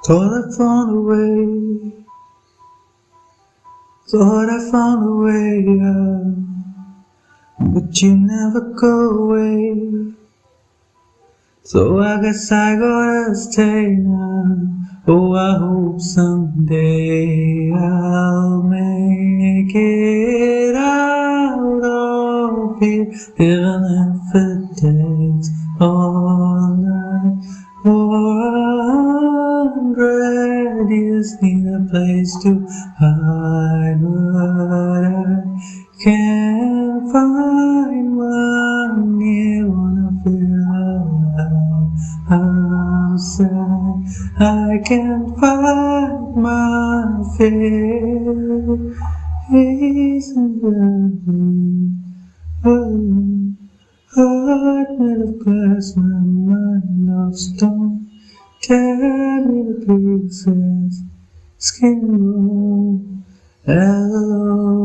Thought I found a way, thought I found a way out, but you never go away. So I guess I gotta stay now. Oh, I hope someday I'll make it out of here, even if it takes all night or 100 years. Need a place to hide, but I can't find one near. Wanna feel alive outside. I can't find my face in the heart made of glass, my mind of stone. Tear me to pieces, skin and bone. Hello.